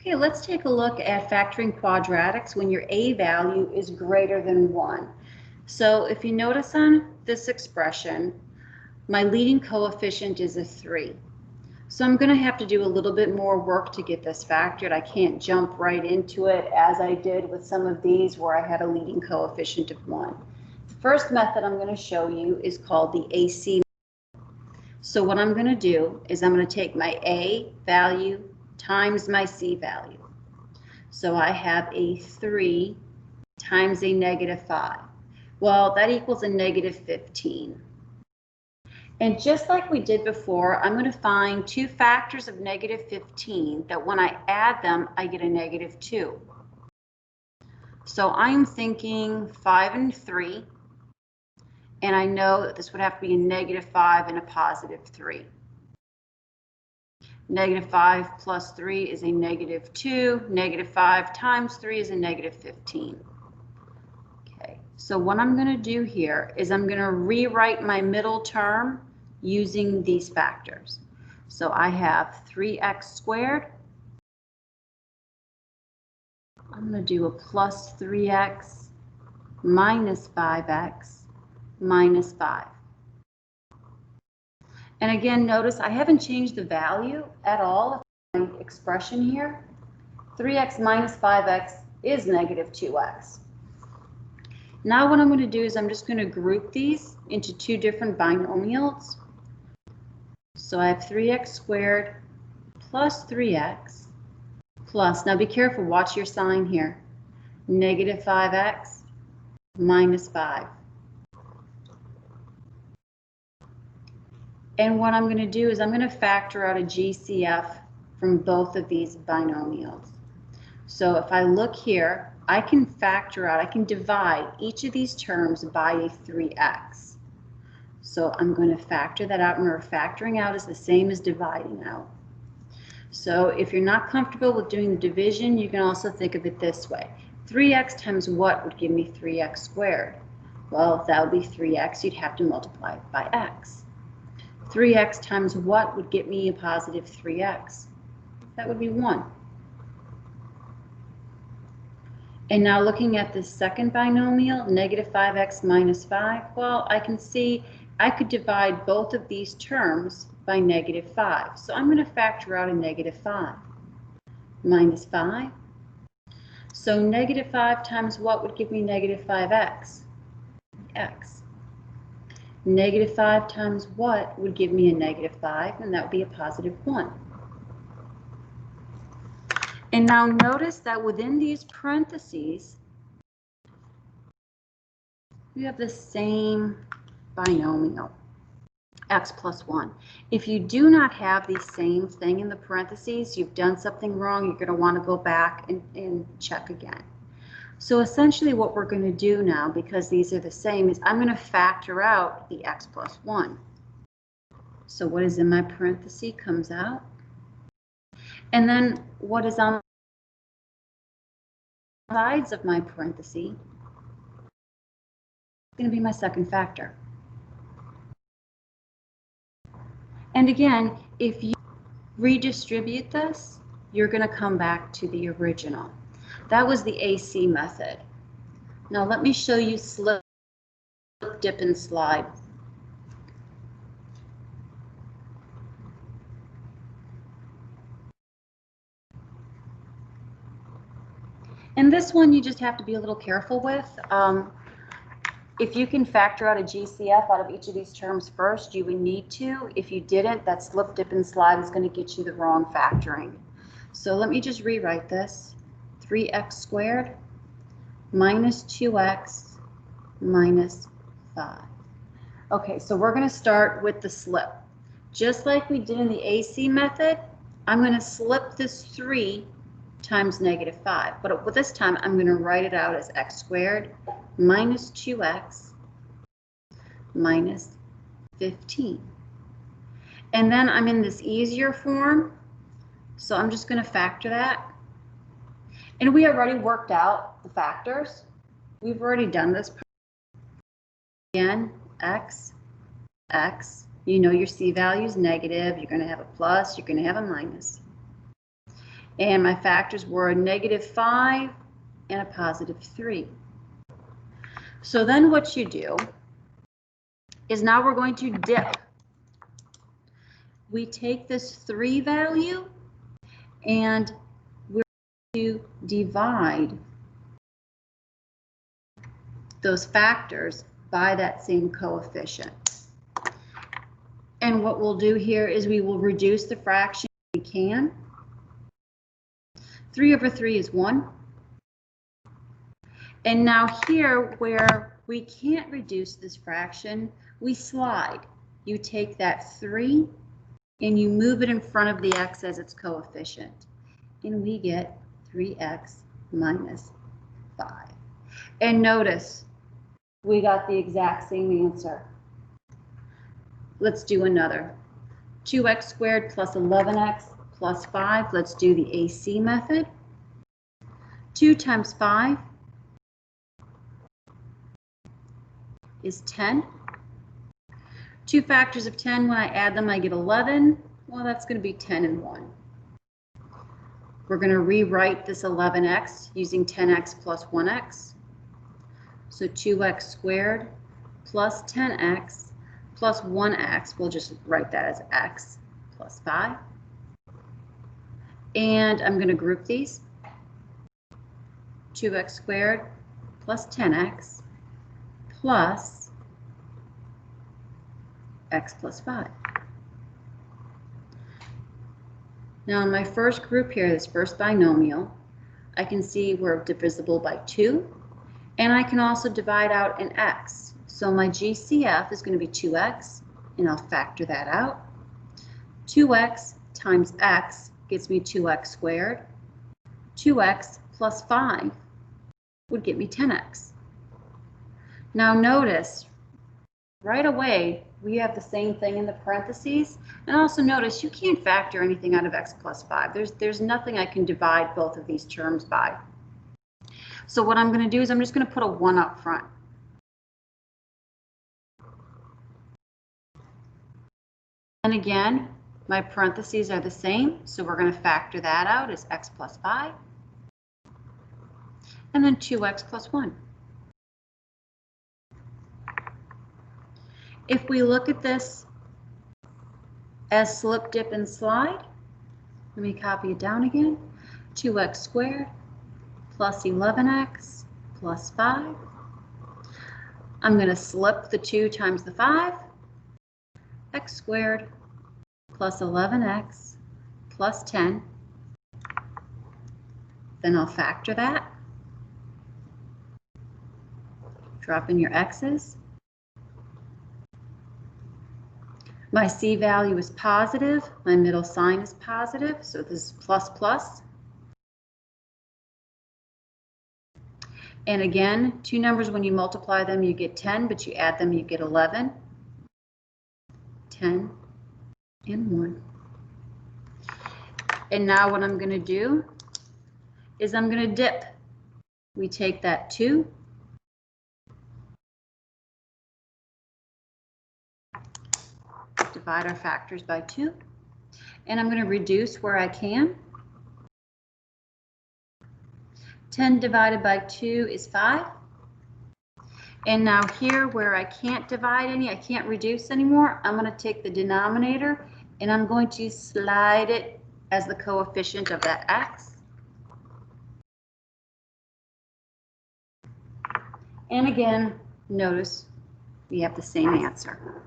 Okay, let's take a look at factoring quadratics when your a value is greater than 1. So if you notice on this expression, my leading coefficient is a 3. So I'm going to have to do a little bit more work to get this factored. I can't jump right into it as I did with some of these where I had a leading coefficient of 1. The first method I'm going to show you is called the AC. So what I'm going to do is I'm going to take my a value times my c value. So I have a 3 times a negative 5. Well, that equals a negative 15. And just like we did before, I'm going to find two factors of negative 15 that when I add them, I get a negative 2. So I'm thinking 5 and 3. And I know that this would have to be a negative 5 and a positive 3. Negative 5 plus 3 is a negative 2. Negative 5 times 3 is a negative 15. Okay, so what I'm going to do here is I'm going to rewrite my middle term using these factors. So I have 3x squared. I'm going to do a plus 3x minus 5x minus 5. And again, notice I haven't changed the value at all of my expression here. 3x minus 5x is negative 2x. Now what I'm going to do is I'm just going to group these into two different binomials. So I have 3x squared plus 3x plus, now be careful, watch your sign here, negative 5x minus 5. And what I'm going to do is I'm going to factor out a GCF from both of these binomials. So if I look here, I can factor out, I can divide each of these terms by a 3x. So I'm going to factor that out. Remember, factoring out is the same as dividing out. So if you're not comfortable with doing the division, you can also think of it this way. 3x times what would give me 3x squared? Well, if that would be 3x, you'd have to multiply it by x. 3x times what would get me a positive 3x? That would be 1. And now looking at the second binomial, negative 5x minus 5, well, I can see I could divide both of these terms by negative 5. So I'm going to factor out a negative 5 minus 5. So negative 5 times what would give me negative 5x? X. Negative 5 times what would give me a negative 5? And that would be a positive 1. And now notice that within these parentheses, we have the same binomial, x plus 1. If you do not have the same thing in the parentheses, you've done something wrong, you're going to want to go back and check again. So essentially what we're going to do now, because these are the same, is I'm going to factor out the x plus 1. So what is in my parenthesis comes out. And then what is on the sides of my parenthesis is going to be my second factor. And again, if you redistribute this, you're going to come back to the original. That was the AC method. Now let me show you slip, dip, and slide. And this one you just have to be a little careful with. If you can factor out a GCF out of each of these terms first, you would need to. If you didn't, that slip, dip, and slide is going to get you the wrong factoring. So let me just rewrite this. 3x squared minus 2x minus 5. Okay, so we're going to start with the slip. Just like we did in the AC method, I'm going to slip this 3 times negative 5. But this time, I'm going to write it out as x squared minus 2x minus 15. And then I'm in this easier form, so I'm just going to factor that. And we already worked out the factors. We've already done this. Again, x, x. You know your c value is negative. You're going to have a plus. You're going to have a minus. And my factors were a -5 and a +3. So then what you do is now we're going to dip. We take this 3 value and we're going to divide those factors by that same coefficient. And what we'll do here is we will reduce the fraction if we can. 3/3 is 1. And now here, where we can't reduce this fraction, we slide. You take that 3 and you move it in front of the x as its coefficient. And we get 3x minus 5. And notice, we got the exact same answer. Let's do another. 2x squared plus 11x plus 5. Let's do the AC method. 2 times 5 is 10. 2 factors of 10, when I add them, I get 11. Well, that's going to be 10 and 1. We're going to rewrite this 11x using 10x plus 1x. So 2x squared plus 10x plus 1x, we'll just write that as x plus 5. And I'm going to group these. 2x squared plus 10x plus x plus 5. Now in my first group here, this first binomial, I can see we're divisible by 2, and I can also divide out an x. So my GCF is going to be 2x, and I'll factor that out. 2x times x gets me 2x squared. 2x plus 5 would get me 10x. Now notice, right away, we have the same thing in the parentheses. And also notice, you can't factor anything out of x plus 5. There's nothing I can divide both of these terms by. So what I'm going to do is I'm just going to put a 1 up front. And again, my parentheses are the same, so we're going to factor that out as x plus 5. And then 2x plus 1. If we look at this as slip, dip, and slide, let me copy it down again. 2x squared plus 11x plus 5. I'm going to slip the 2 times the 5. X squared plus 11x plus 10. Then I'll factor that. Drop in your x's. My C value is positive. My middle sign is positive, so this is plus plus. And again, 2 numbers, when you multiply them, you get 10, but you add them, you get 11. 10 and 1. And now what I'm going to do is I'm going to dip. We take that 2. Divide our factors by 2. And I'm going to reduce where I can. 10 divided by 2 is 5. And now here where I can't divide any, I can't reduce anymore, I'm going to take the denominator and I'm going to slide it as the coefficient of that x. And again, notice we have the same answer.